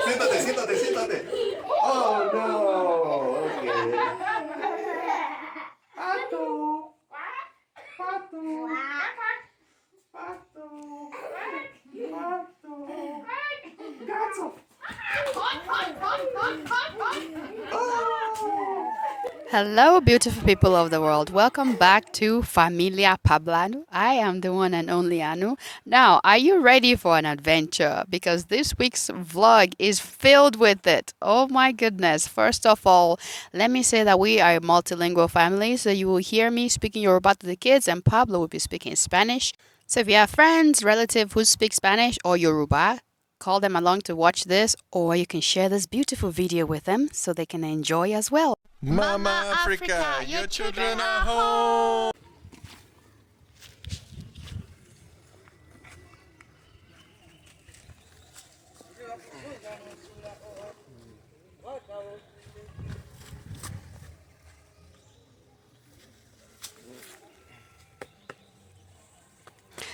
Siéntate, siéntate, siéntate. Oh no. Okay. Pato. Pato. Pato. Pato. Gato. Hello, beautiful people of the world. Welcome back to Familia Pablanu. I am the one and only Anu. Now, are you ready for an adventure? Because this week's vlog is filled with it. Oh my goodness. First of all, let me say that we are a multilingual family. So you will hear me speaking Yoruba to the kids and Pablo will be speaking Spanish. So if you have friends, relatives who speak Spanish or Yoruba, call them along to watch this, or you can share this beautiful video with them so they can enjoy as well. Mama Africa, your children are home.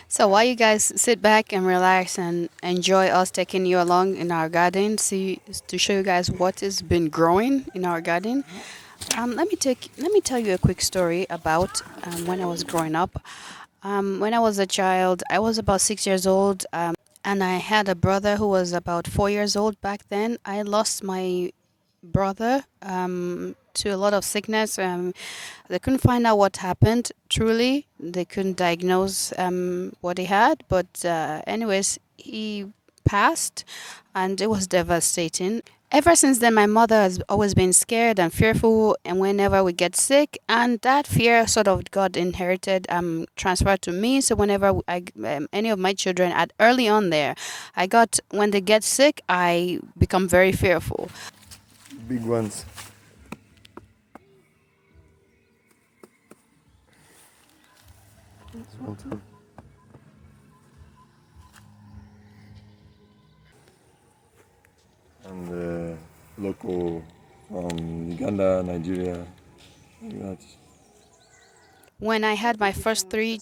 So while you guys sit back and relax and enjoy us taking you along in our garden, to show you guys what has been growing in our garden. Let me tell you a quick story about when I was growing up. When I was a child, I was about 6 years old, and I had a brother who was about 4 years old back then. I lost my brother to a lot of sickness. They couldn't find out what happened. Truly, they couldn't diagnose what he had. But anyways, he passed, and it was devastating. Ever since then, my mother has always been scared and fearful, and whenever we get sick, and that fear sort of got inherited, transferred to me. So whenever any of my children, at early on there, when they get sick, I become very fearful. Big ones. This one too. And the local from Uganda, Nigeria. That's When I had my first three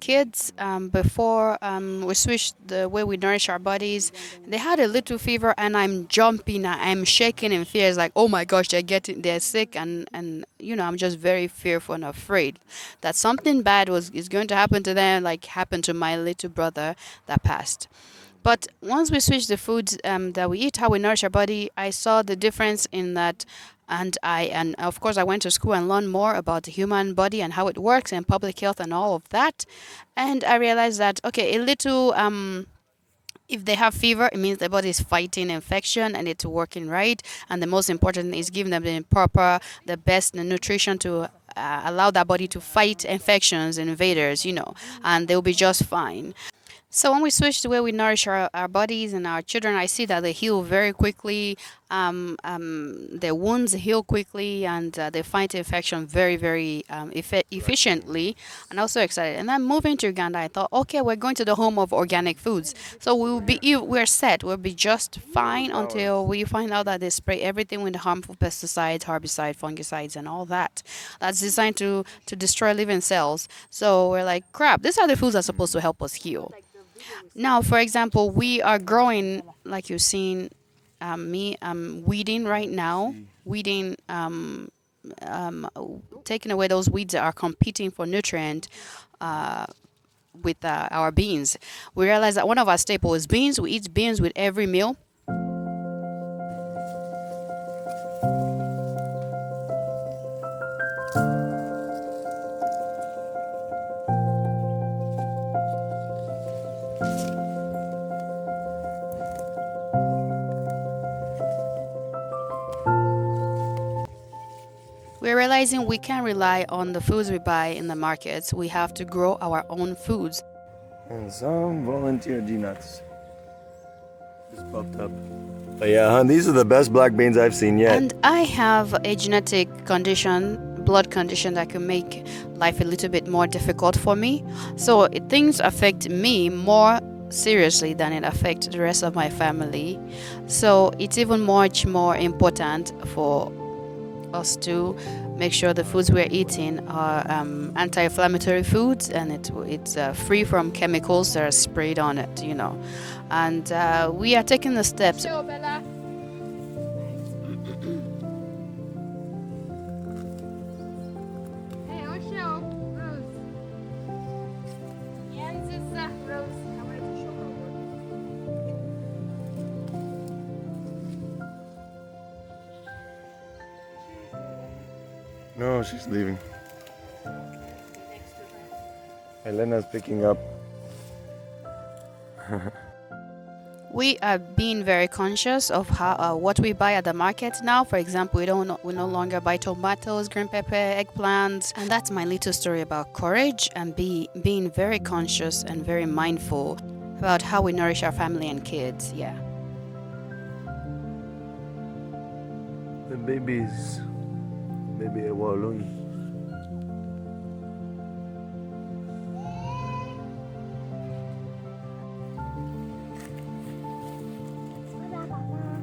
kids, before we switched the way we nourish our bodies, they had a little fever, and I'm jumping, I'm shaking in fear. It's like, oh my gosh, they're sick, and I'm just very fearful and afraid that something bad is going to happen to them, like happened to my little brother that passed. But once we switched the foods that we eat, how we nourish our body, I saw the difference in that. And of course I went to school and learned more about the human body and how it works and public health and all of that. And I realized that, okay, a little, if they have fever, it means the body is fighting infection and it's working right. And the most important is giving them the best nutrition to allow that body to fight infections and invaders, and they'll be just fine. So when we switch the way we nourish our bodies and our children, I see that they heal very quickly. Their wounds heal quickly, and they fight infection very, very efficiently. And also excited. And then moving to Uganda, I thought, okay, we're going to the home of organic foods, so we're set. We'll be just fine until we find out that they spray everything with harmful pesticides, herbicides, fungicides, and all that. That's designed to destroy living cells. So we're like, crap. These are the foods that are supposed to help us heal. Now, for example, we are growing, like you've seen I'm weeding right now, taking away those weeds that are competing for nutrient with our beans. We realize that one of our staples is beans. We eat beans with every meal. We're realizing we can't rely on the foods we buy in the markets. We have to grow our own foods. And some volunteer G-nuts just popped up. But yeah, hon, these are the best black beans I've seen yet. And I have a genetic condition, blood condition, that can make life a little bit more difficult for me. So things affect me more seriously than it affects the rest of my family. So it's even much more important for us to make sure the foods we're eating are anti-inflammatory foods, and it's free from chemicals that are sprayed on it, you know. And we are taking the steps. No, she's leaving. Elena's picking up. We are being very conscious of how what we buy at the market now. For example, we no longer buy tomatoes, green pepper, eggplants, and that's my little story about courage and being very conscious and very mindful about how we nourish our family and kids. Yeah. The babies. Baby Ewalun.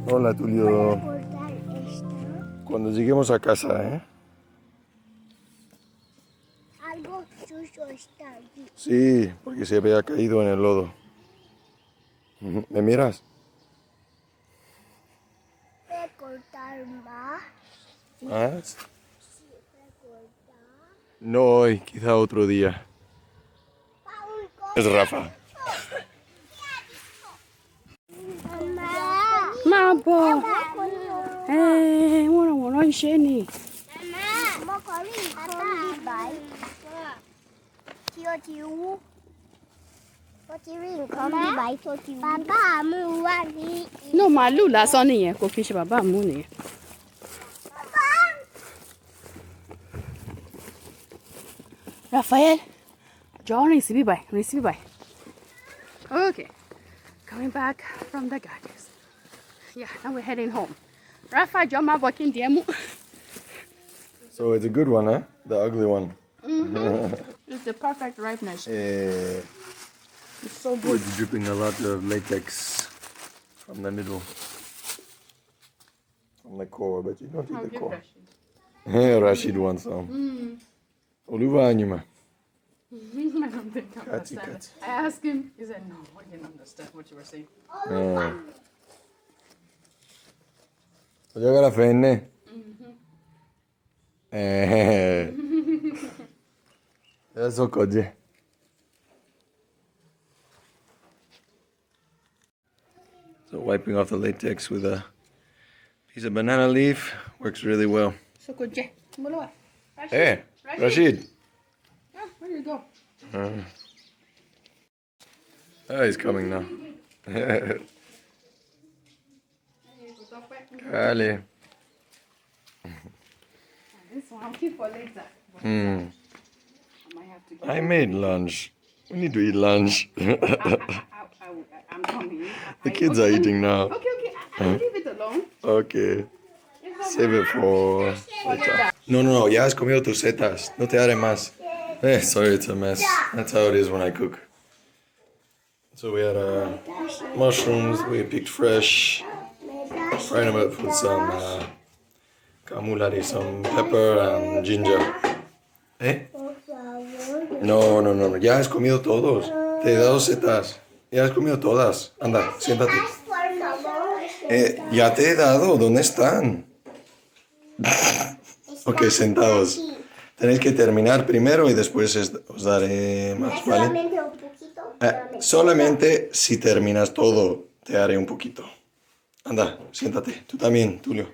Hola, Tulio. Cuando lleguemos a casa, ¿eh? Algo sucio está allí. Sí, porque se había caído en el lodo. ¿Me miras? ¿Puedo cortar más? ¿Más? Sí, puedo cortar. No hoy, quizá otro día. Es Rafa. Mamá. Mabo. Eh, bueno, sheni. Mamá. Mo có đi không đi bậy. Chưa chịu. Có chịu đi không đi bậy thôi chịu. Papa mua qua đi. No, malu lásán nìyẹn, kò kí n ṣe bàbá mú nìyẹn. Raphael, jọ̀ọ́ rìn síbí báyìí. Okay, coming back from the gardens. Yeah, now we're heading home. Rafa, jọ̀ọ́ má bọ̀ kí n díẹ̀ mú. So it's a good one, huh? The ugly one. It's the perfect ripeness. It's so good. It's dripping a lot of latex from the middle. From the core, but you don't eat the core. Rashid wants some. Oluva Anyuma. I don't think I understand. I asked him, he said, no, I didn't understand what you were saying. Voglio la fenne. Adesso cogge. So wiping off the latex with a piece of banana leaf works really well. So good, Jay. Hey, Rashid. Yeah, where you go? Oh, he's coming now. Kale. This one I'll keep for later. I might have to I made lunch. We need to eat lunch. I'm coming. The kids are eating now. Okay. I'll leave it alone. Okay. Save it for later. No. Ya has comido tus setas. No te haré más. Sorry, it's a mess. That's how it is when I cook. So we had mushrooms we picked fresh. Fried them up with some kamulari, some pepper and ginger. No. Ya has comido todos. Te he dado setas. Ya has comido todas. Anda, siéntate. Ya te he dado. ¿Dónde están? Ok, sentados. Tenéis que terminar primero y después os daré más, ¿vale? Solamente un poquito. Solamente si terminas todo, te haré un poquito. Anda, siéntate. Tú también, Tulio.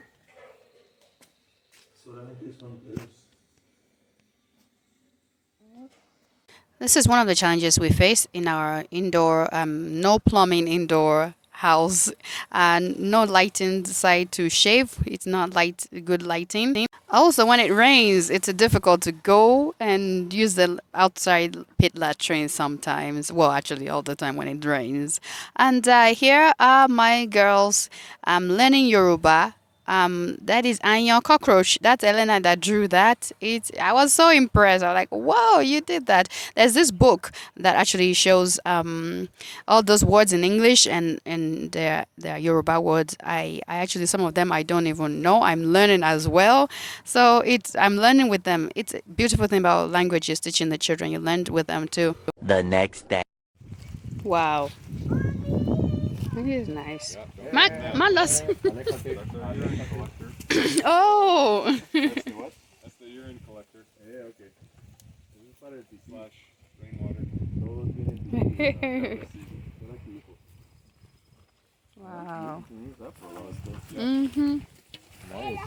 This is one of the challenges we face in our indoor, no plumbing indoor house, and no light inside to shave. It's not good lighting. Also, when it rains, it's difficult to go and use the outside pit latrine sometimes. Well, actually, all the time when it rains. And here are my girls learning Yoruba That is Anya Cockroach. That's Elena that drew that. I was so impressed. I was like, wow, you did that. There's this book that actually shows all those words in English and their Yoruba words. I actually, some of them I don't even know. I'm learning as well. So I'm learning with them. It's a beautiful thing about languages, teaching the children. You learn with them too. The next day. Wow. It is nice. Malos. Oh. That's the what? That's the urine collector. Yeah, okay. Slash rainwater. Wow. Use that for a lot of stuff. Mm-hmm. Nice.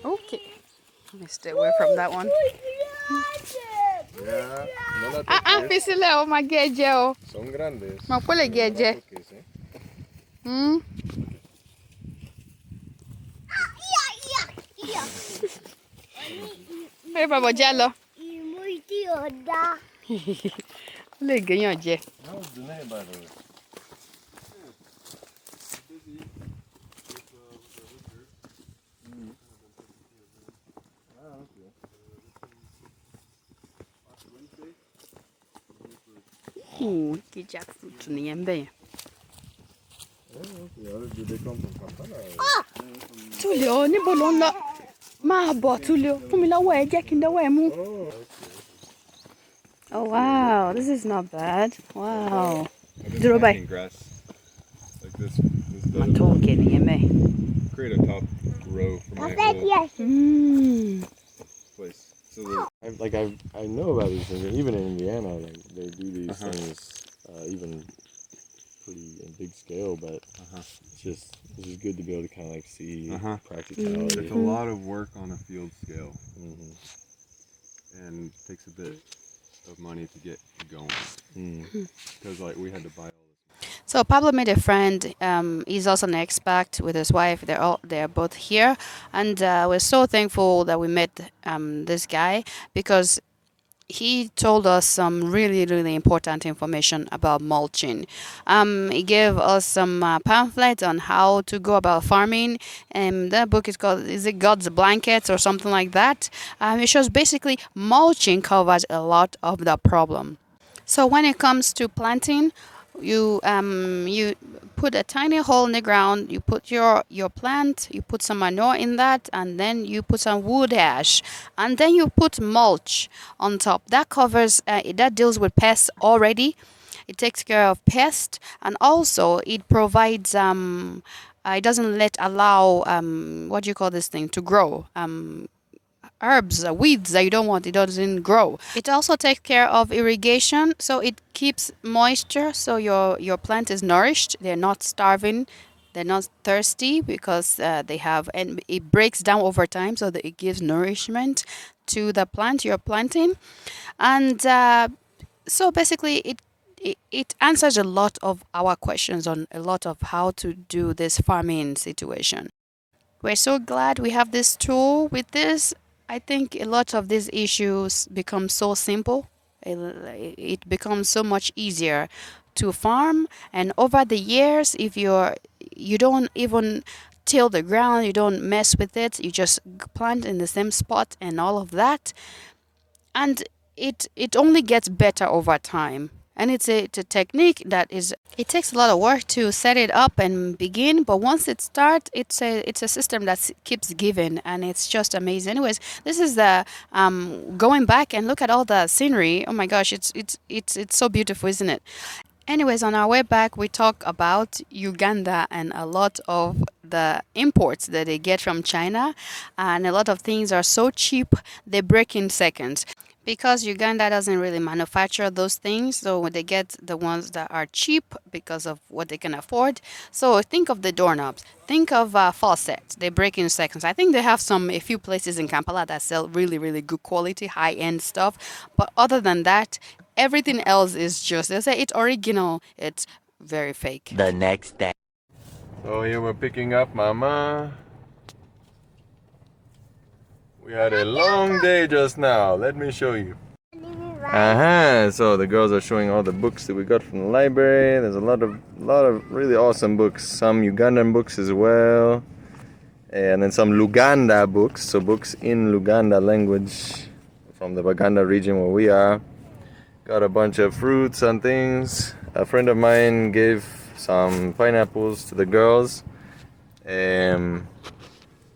Okay. Let me stay away from that one. Yeah. No la Pisile o mageje o. Son grandes. Mapole geje. Hmm. Hey, Baba Jallo. Le ganyan je. How was the name, by the way? Ki jackfruit ni yembe. Do they come from Kampala? Tulio níbo ló ń lọ? Máa bọ̀ Tulio. Fún mi lọ́wọ́ ẹ jẹ́ kí n dọ́wọ́ ẹ mú. Oh, Oh wow, this is not bad. Wow. okay. Dúró báyìí. Grass. Like this Má tó òkè ni yembe. create a top row for my whole Yes. place. So I know about these things, and even in Indiana, like they do these things even pretty in big scale. But it's just good to be able to kind of like see practicality. It's a lot of work on a field scale, and takes a bit of money to get going. Because like we had to buy all this. So Pablo made a friend. He's also an expat with his wife. They're both here, and we're so thankful that we met this guy because he told us some really, really important information about mulching. He gave us some pamphlets on how to go about farming, and that book is called, is it God's Blankets or something like that? It shows basically mulching covers a lot of the problem. So when it comes to planting, you put a tiny hole in the ground, you put your plant, you put some manure in that, and then you put some wood ash, and then you put mulch on top. That covers that deals with pests already. It takes care of pests, and also it provides it doesn't allow what do you call this thing to grow, herbs, weeds that you don't want. It doesn't grow. It also takes care of irrigation, so it keeps moisture, so your plant is nourished. They're not starving, they're not thirsty, because they have, and it breaks down over time, so that it gives nourishment to the plant you're planting. And so basically it answers a lot of our questions on a lot of how to do this farming situation. We're so glad we have this tool. With this, I think a lot of these issues become so simple. It becomes so much easier to farm. And over the years, if you don't even till the ground, you don't mess with it, you just plant in the same spot and all of that, and it only gets better over time. And it's a technique that it takes a lot of work to set it up and begin, but once it starts, it's a system that keeps giving, and it's just amazing. Anyways, this is the going back and look at all the scenery. Oh my gosh, it's so beautiful, isn't it? Anyways, on our way back, we talk about Uganda and a lot of the imports that they get from China, and a lot of things are so cheap they break in seconds. Because Uganda doesn't really manufacture those things, so when they get the ones that are cheap because of what they can afford. So think of the doorknobs. Think of faucets. They break in seconds. I think they have a few places in Kampala that sell really, really good quality, high-end stuff. But other than that, everything else is just, they say it's original. It's very fake. The next day. So here we're picking up Mama. We had a long day just now. Let me show you. So the girls are showing all the books that we got from the library. There's a lot of really awesome books. Some Ugandan books as well. And then some Luganda books, so books in Luganda language from the Uganda region where we are. Got a bunch of fruits and things. A friend of mine gave some pineapples to the girls. And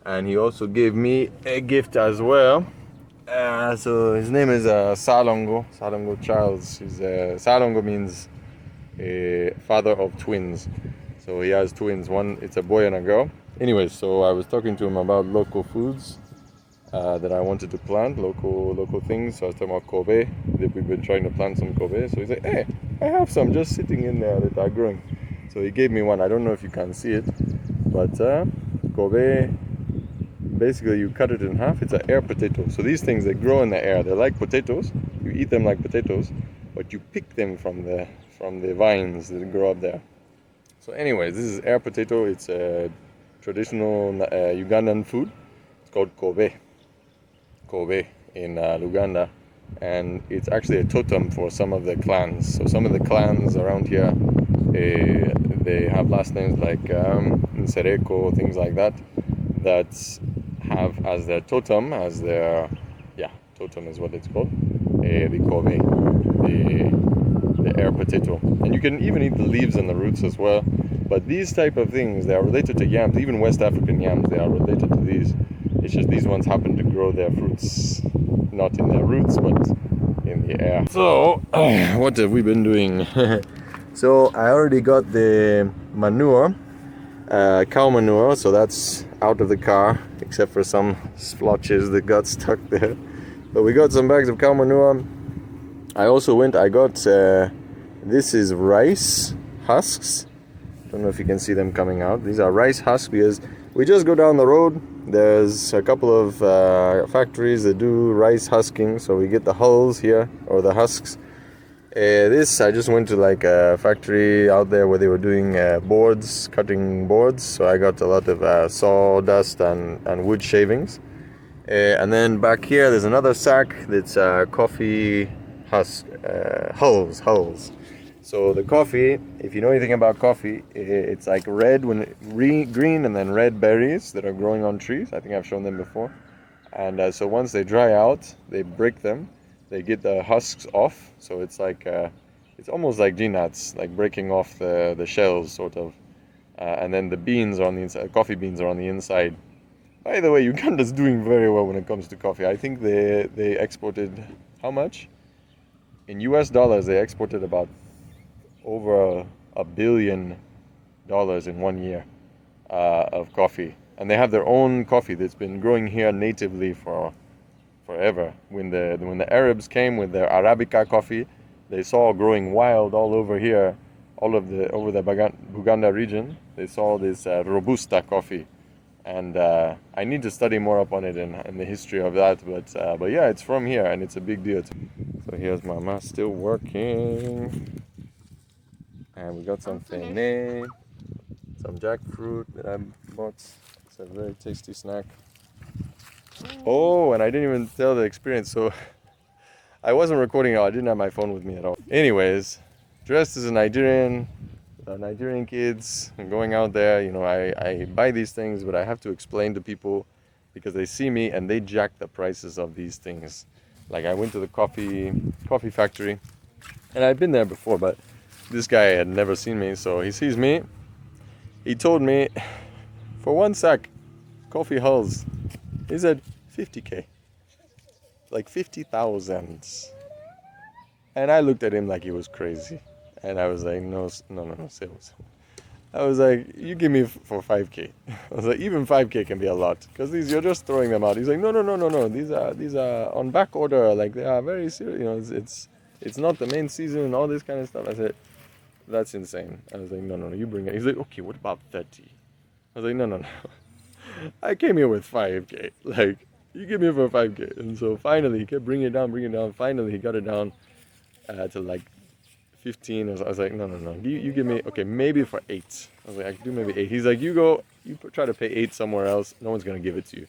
he also gave me a gift as well. So his name is Salongo Charles. Salongo means father of twins. So he has twins. One, it's a boy and a girl. Anyways, so I was talking to him about local foods that I wanted to plant, local things. So I was talking about Kobe. That we've been trying to plant some Kobe. So he's like, hey, I have some just sitting in there that are growing. So he gave me one. I don't know if you can see it, but Kobe, basically you cut it in half. It's an air potato. So these things, they grow in the air. They're like potatoes. You eat them like potatoes, but you pick them from the vines that grow up there. So anyways, this is air potato. It's a traditional Ugandan food. It's called Kobe in Uganda, and it's actually a totem for some of the clans. So some of the clans around here, they have last names like Nsereko, things like that, that have as their totem, totem is what it's called, the Kobe, the air potato. And you can even eat the leaves and the roots as well. But these type of things, they are related to yams. Even West African yams, they are related to these. It's just these ones happen to grow their fruits, not in their roots, but in the air. So, what have we been doing? So, I already got the manure, cow manure, so that's out of the car, except for some splotches that got stuck there. But we got some bags of cow manure. I also I got, this is rice husks. Don't know if you can see them coming out. These are rice husks because we just go down the road. There's a couple of factories that do rice husking. So we get the hulls here, or the husks. This, I just went to like a factory out there where they were doing boards, cutting boards. So I got a lot of sawdust and wood shavings. And then back here, there's another sack that's coffee husk, hulls. So the coffee, if you know anything about coffee, it's like red green and then red berries that are growing on trees. I think I've shown them before. And so once they dry out, they break them. They get the husks off. So it's like, it's almost like nuts, like breaking off the shells, sort of. And then the beans are on the inside, coffee beans are on the inside. By the way, Uganda's doing very well when it comes to coffee. I think they exported, how much? In US dollars, they exported about over $1 billion in 1 year of coffee. And they have their own coffee that's been growing here natively for forever. When the Arabs came with their Arabica coffee, they saw growing wild all over here, over the Uganda region. They saw this Robusta coffee. And I need to study more up on it and the history of that. But yeah, it's from here and it's a big deal. So here's Mama still working. And we got some fene, some jackfruit that I bought. It's a very tasty snack. Oh, and I didn't even tell the experience. So I wasn't recording it. I didn't have my phone with me at all. Anyways, dressed as a Nigerian, Nigerian kids, and going out there, you know, I buy these things, but I have to explain to people because they see me and they jack the prices of these things. Like I went to the coffee factory, and I'd been there before, but this guy had never seen me, so he sees me. He told me, for one sack, coffee hulls, he said 50K, like 50,000. And I looked at him like he was crazy. And I was like, no, sales. I was like, you give me for 5K. I was like, even 5K can be a lot, because you're just throwing them out. He's like, no. These are on back order. Like they are very serious. You know, it's not the main season and all this kind of stuff. I said, that's insane. I was like, no, you bring it. He's like, okay, what about 30? I was like, no. I came here with 5K. Like, you give me for 5K. And so finally, he kept bringing it down. Finally, he got it down to like 15. I was like, no. You give me, okay, maybe for 8. I was like, I can do maybe 8. He's like, you try to pay 8 somewhere else. No one's going to give it to you.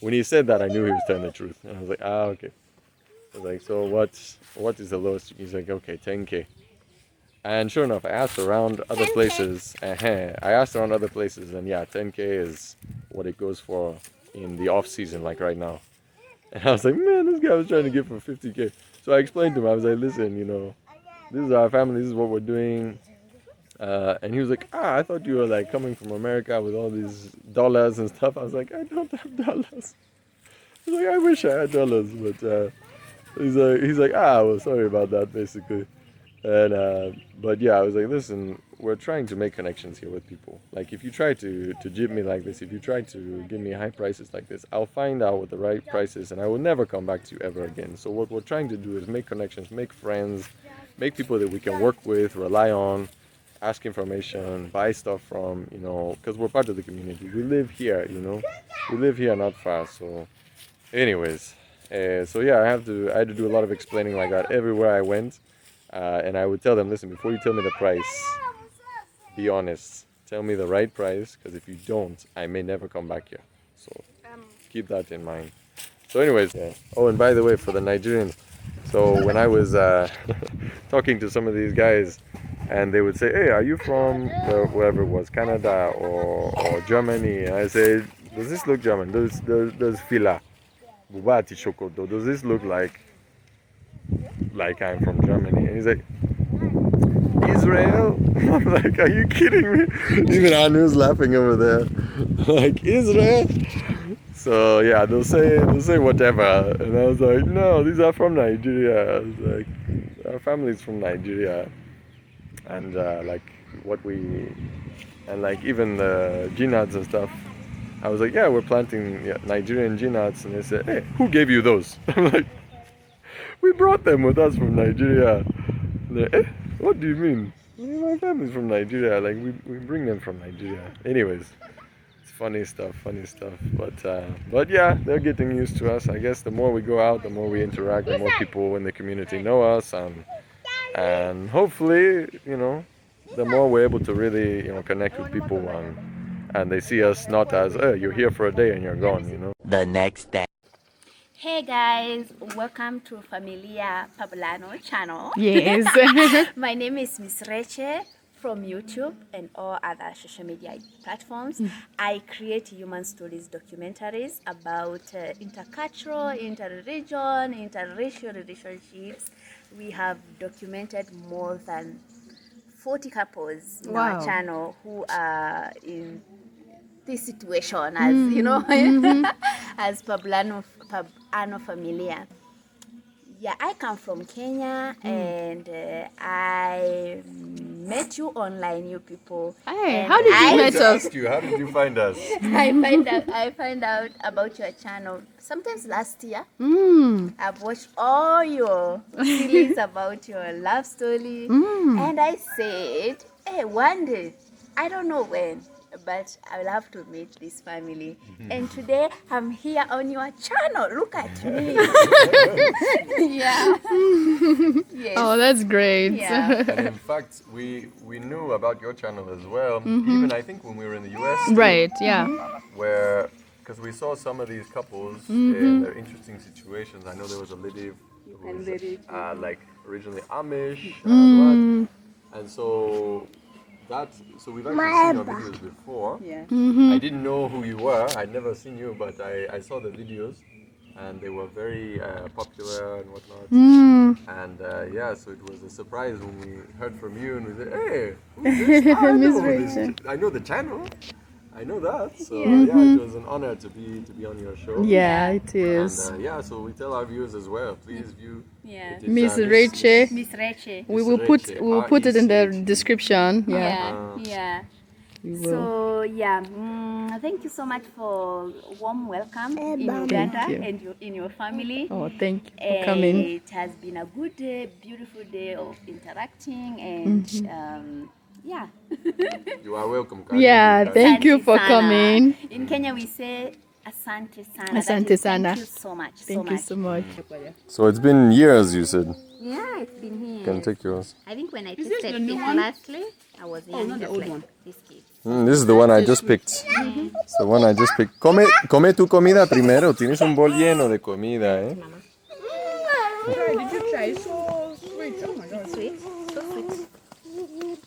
When he said that, I knew he was telling the truth. And I was like, okay. I was like, so what is the lowest? He's like, okay, 10K. And sure enough, I asked around other places. And yeah, 10K what it goes for in the off season, like right now. And I was like, man, this guy was trying to get for 50K. So I explained to him, I was like, listen, you know, this is our family, this is what we're doing. And he was like, I thought you were like coming from America with all these dollars and stuff. I was like, I don't have dollars. He's like, I wish I had dollars, but he's like, well, sorry about that, basically. And but yeah, I was like, listen, we're trying to make connections here with people. Like, if you try to jib me like this, if you try to give me high prices like this, I'll find out what the right price is, and I will never come back to you ever again. So what we're trying to do is make connections, make friends, make people that we can work with, rely on, ask information, buy stuff from, you know, because we're part of the community. We live here, you know, we live here not far. So anyways, so yeah, I had to do a lot of explaining like that everywhere I went. And I would tell them, listen, before you tell me the price, be honest. Tell me the right price, because if you don't, I may never come back here. So keep that in mind. So anyways, yeah. Oh, and by the way, for the Nigerians, so when I was talking to some of these guys, and they would say, hey, are you from wherever it was, Canada or Germany? And I say, does this look German? Does fila? Bubati shokoto. Does this look like I'm from Germany? And he's like, Israel? I'm like, are you kidding me? Even Anu's laughing over there. Like, Israel? So yeah, they'll say whatever. And I was like, no, these are from Nigeria. I was like, our family's from Nigeria. And like even the G-nuts and stuff. I was like, yeah, we're planting Nigerian G-nuts. And they said, hey, who gave you those? I'm like, we brought them with us from Nigeria. Like, what do you mean? My family's from Nigeria. Like, we bring them from Nigeria. Anyways, it's funny stuff. But yeah, they're getting used to us. I guess the more we go out, the more we interact, the more people in the community know us, and hopefully, you know, the more we're able to really, you know, connect with people and they see us not as, you're here for a day and you're gone, you know. The next day. Hey guys, welcome to Familia Pablanu channel. Yes. My name is Miss Reche from YouTube and all other social media platforms. I create human stories documentaries about intercultural, interregion, interracial relationships. We have documented more than 40 couples in our channel who are in this situation as, you know, as Pablanu Familia. Yeah, I come from Kenya and I met you online, you people. Hey, how did you meet us? How did you find us? I find out about your channel sometimes last year. I've watched all your series about your love story, and I said, hey, one day, I don't know when, but I'll have to meet this family. And today I'm here on your channel. Look at me. Yeah. Yes. Oh, that's great. Yeah. And in fact, we knew about your channel as well, even I think when we were in the US. Too, Right, yeah. Where, because we saw some of these couples in their interesting situations. I know there was a lady who was like originally Amish, and so we've actually seen your videos before. Yeah. I didn't know who you were. I'd never seen you, but I saw the videos, and they were very popular and whatnot. And yeah, so it was a surprise when we heard from you, and we said, "Hey, who's this? I know the channel. I know that." So yeah, it was an honor to be on your show. Yeah, it is. And yeah, so we tell our viewers as well, please view. Yeah. Miss Reche. Miss Reche. We will put it in the description. Yeah. Yeah. So yeah, thank you so much for warm welcome in Uganda and in your family. Oh, thank you for coming. It has been a good day, beautiful day of interacting and yeah. You are welcome. Karibu. Yeah, thank you for coming. In Kenya we say asante sana. Asante sana. Thank you so much. Thank you so much. So it's been years, you said. Yeah, it's been here. You can take yours. I think when I tasted it lastly, I was young, not the old one. This kid. This is the one I just picked. It's the one I just picked. Come tu comida primero. Tienes un bol lleno de comida, eh? Did you try? So sweet. Oh my god. Sweet? So sweet.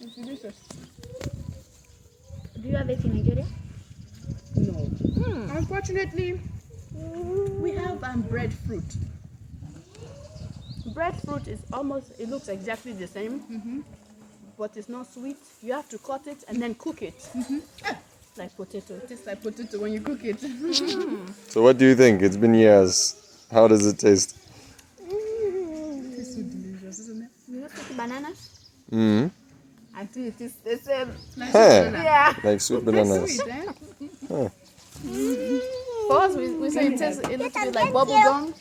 It's delicious. Do you have it in Nigeria? No. Unfortunately, we have breadfruit. Breadfruit is almost, it looks exactly the same, but it's not sweet. You have to cut it and then cook it. Like potato. It tastes like potato when you cook it. So what do you think? It's been years. How does it taste? It's so delicious, isn't it? You have to eat bananas? Mm-hmm. I think it is the same. Yeah. Like sweet bananas. Sweet, eh? Huh. For us, we say it tastes a little bit like bubble gum.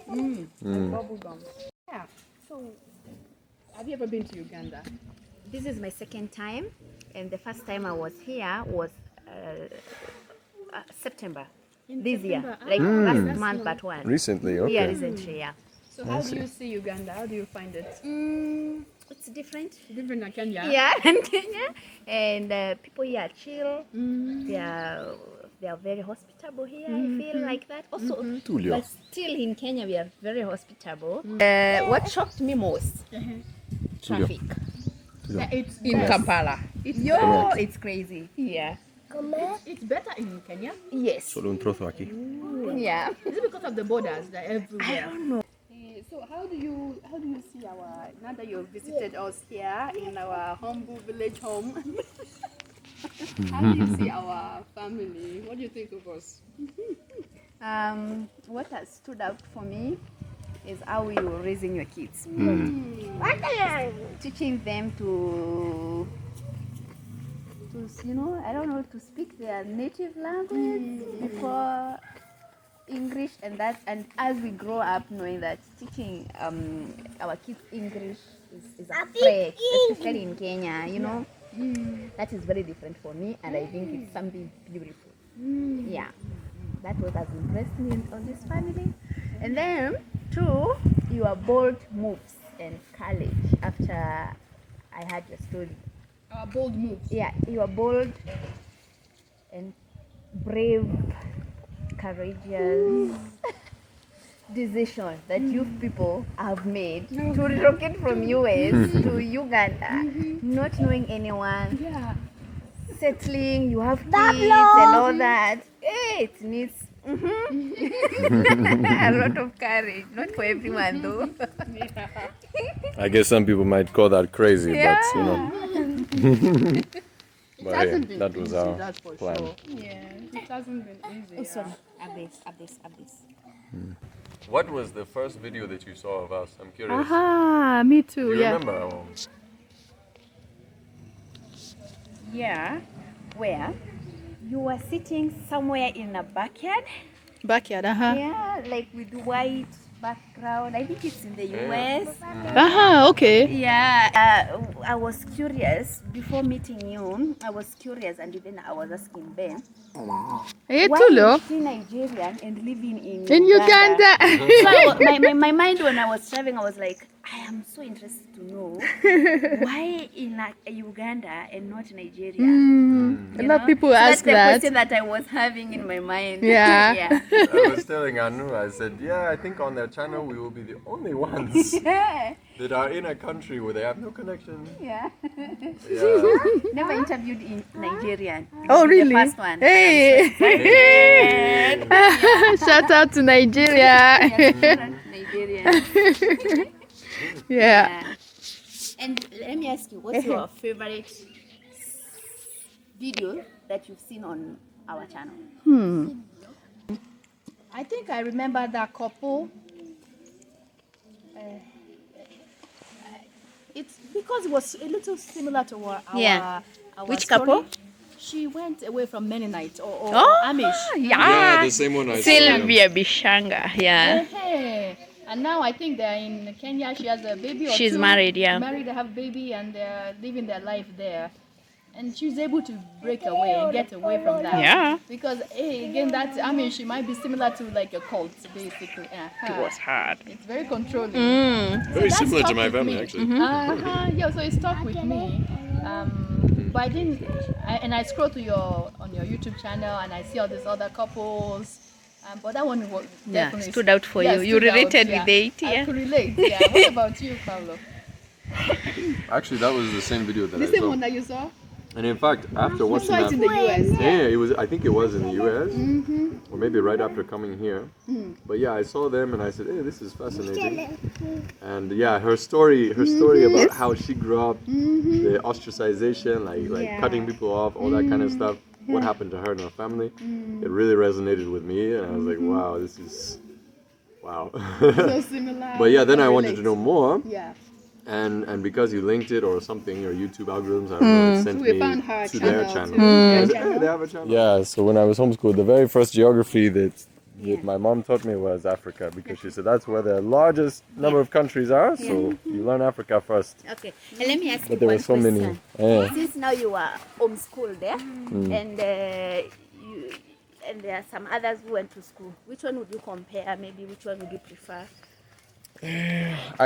Like bubble gum. Yeah. So, have you ever been to Uganda? This is my second time, and the first time I was here was September this year, like last month, but one. Recently, okay. Yeah, recently, yeah. So how do you see Uganda? How do you find it? It's different. Different than Kenya? Yeah, in Kenya, and people here are chill. They are very hospitable here. I feel like that. Also, but still in Kenya we are very hospitable. What shocked me most, traffic. It's In best. Kampala. It's crazy. Yeah. It's better in Kenya. Yes. Solo un trozo aquí. Yeah. Is it because of the borders that everywhere? I don't know. So how do you see our, now that you've visited us here in our humble village home, how do you see our family? What do you think of us? What has stood out for me is how you are raising your kids. Teaching them to I don't know, to speak their native language before English, and as we grow up knowing that teaching our kids English is a threat, especially in Kenya, that is very different for me, and I think it's something beautiful. Yeah, that was has impressed me on this family. And then two, your bold moves and courage after I heard your story. Bold moves. Yeah, you are bold and brave, courageous decision that you people have made to relocate from US to Uganda, not knowing anyone, settling, you have kids and all that. It needs a lot of courage. Not for everyone though. I guess some people might call that crazy, but but hey, that was our plan. Sure. Yeah, it hasn't been easy. Oh, sorry. Abis. What was the first video that you saw of us? I'm curious. Aha, me too. Do you remember? Yeah, where you were sitting somewhere in a backyard. Backyard, Yeah, like with white background. I think it's in the US. Okay. Yeah, I was curious before meeting you. I was curious, and even I was asking Ben, Hey, why Tulo. is he Nigerian and living in Uganda. So my mind when I was traveling, I was like, I am so interested to know why in Uganda and not Nigeria. A lot of people ask That's the that. question that I was having in my mind. Yeah. I was telling Anu, I said, I think on their channel we will be the only ones that are in a country where they have no connection. Yeah. Yeah. Never interviewed in Nigerian. Oh, The really? first one. Hey. Shout out to Nigeria. Nigerian. Yeah. And let me ask you, what's your favorite video that you've seen on our channel? I think I remember that couple. It's because it was a little similar to our Which story. couple? She went away from Mennonite or Amish. Yeah, the same one I saw. Sylvia Bishanga, yeah. Hey. And now I think they're in Kenya. She has a baby or She's two. married, yeah. Married, they have a baby, and they're living their life there. And she's able to break away and get away from that. Yeah. Because, again, she might be similar to like a cult, basically. It was hard. It's very controlling. Very that similar to stuck my with family, me. actually. Yeah, so it stuck with me. But I didn't, I scroll to on your YouTube channel and I see all these other couples. But that one was definitely stood out for you. You stood out, related with it, I yeah. could relate. Yeah. What about you, Pablo? Actually, that was the same video that The I same saw. one that you saw? And in fact, after You watching saw it that, in the US. yeah, it was. I think it was in the US, or maybe right after coming here. But yeah, I saw them and I said, "Hey, this is fascinating." And yeah, her story about how she grew up, the ostracization, like cutting people off, all that kind of stuff. What happened to her and her family? It really resonated with me, and I was like, "Wow, this is wow." So similar. But yeah, then I wanted to relate. know more. Yeah. And because you linked it or something, or YouTube algorithms, I don't know, it sent We me found her to their channel channel. too. I was like, "Hey, they have a channel." Yeah, so when I was homeschooled, the very first geography that my mom taught me was Africa, because she said that's where the largest number of countries are, so you learn Africa first. Okay, and let me ask But you there one were so many. question. Yeah. Since now you are homeschooled there, and there are some others who went to school, which one would you compare? Maybe which one would you prefer?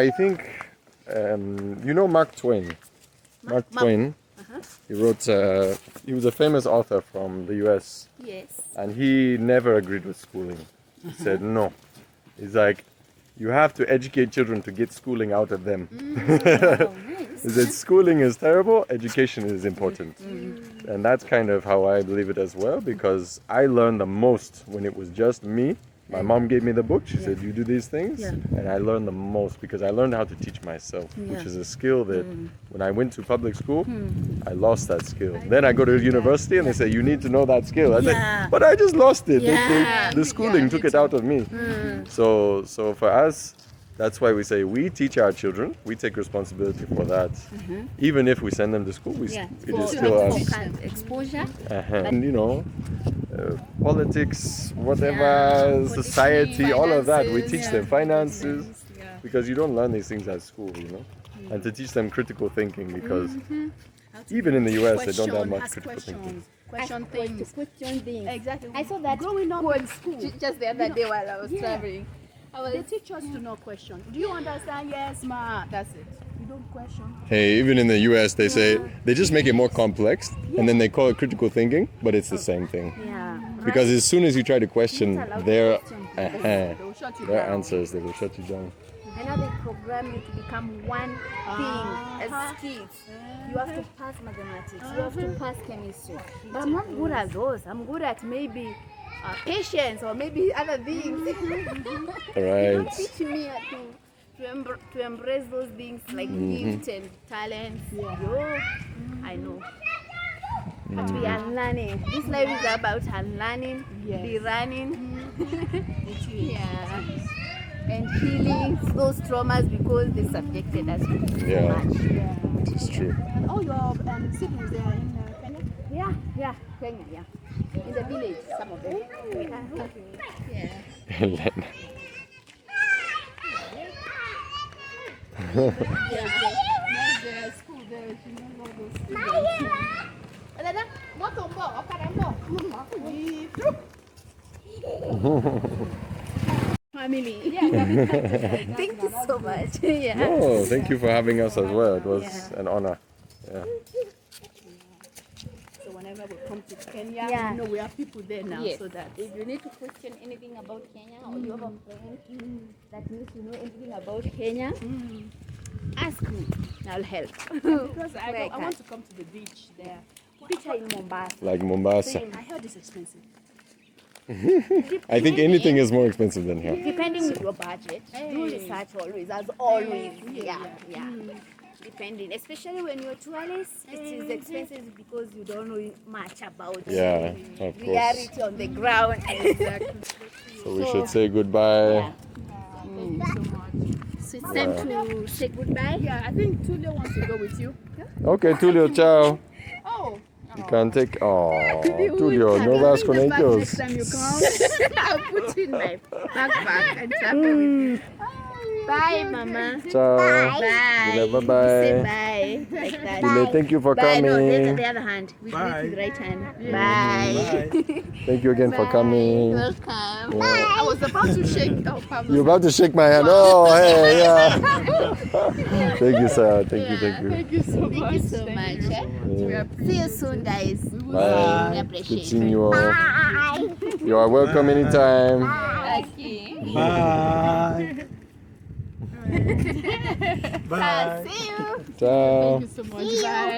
I think, you know Mark Twain? Mark Twain, he wrote, he was a famous author from the US. Yes. And he never agreed with schooling. He said no. He's like, you have to educate children to get schooling out of them. He said schooling is terrible, education is important. And that's kind of how I believe it as well, because I learned the most when it was just me. My mom gave me the book. She said, you do these things. And I learned the most because I learned how to teach myself, which is a skill that when I went to public school, I lost that skill. Then I go to university and they say, you need to know that skill. I said, but I just lost it. The schooling took it out of me. So for us, that's why we say we teach our children. We take responsibility for that. Even if we send them to school, it is still us. Kind of exposure. And you know, politics, whatever, society, all of that, we teach them finances, because you don't learn these things at school, you know. And to teach them critical thinking, because even in the US they don't have much critical thinking. Question things. Question things. Exactly. I saw that growing up in school. just the other day while I was traveling. They teach us to not question. Do you understand? Yes, ma. That's it. You don't question. Hey, even in the US they say, they just make it more complex, and then they call it critical thinking, but it's the same thing. Yeah. Because as soon as you try to question their They will shut you their down. answers, they will shut you down. And now they program you to become one thing as kids. You have to pass mathematics, you have to pass chemistry. But I'm not good at those. I'm good at maybe patience or maybe other things. Right. You don't teach me to embrace those things like gifts and talents. Yo, I know. But we are learning. This life is about unlearning, relearning, and healing those traumas because they subjected us to so much. It's true. And all your siblings, they are in Kenya? Yeah, Kenya, in the village, some of them. Elena. There's school there. She knows all those things. Family. Thank you so much. Oh, thank you for having us as well. It was an honor. Yeah. So whenever we come to Kenya, you know we have people there now. Yes. So that If you need to question anything about Kenya or you have a friend that needs to know anything about Kenya, ask me. I'll help. because I want to come to the beach there. Picture in Mombasa. Like Mombasa. I heard it's expensive. I think anything is more expensive than here. Depending with your budget, do research always, as always. Yeah. Depending, especially when you're tourist, it is expensive because you don't know much about Yeah, of course. reality on the ground. So we should say goodbye. Thank you so much. So it's time to say goodbye. Yeah, I think Tulio wants to go with you. Okay, Tulio, ciao. Oh. You can take. Oh, Tulio, no vas con ellos. Next time you come. I'll put you in my backpack and travel with you. Bye, Mama. Ciao. Bye. Dile bye-bye. Say bye. Like that. Dile, thank you for Bye. No, coming. the other hand. We do it with the right hand. Bye. Thank you again for coming. Welcome. Yeah. I was about to shake Pablo. You're about to shake my hand. Oh, hey, yeah. Thank you, sir. Thank you. Thank you so much. Thank you so much. Yeah. See you soon, guys. Bye. We Good appreciate seeing it. you all. You are welcome anytime. Okay. Bye. Bye. See you. Ciao. Thank you so much. Bye.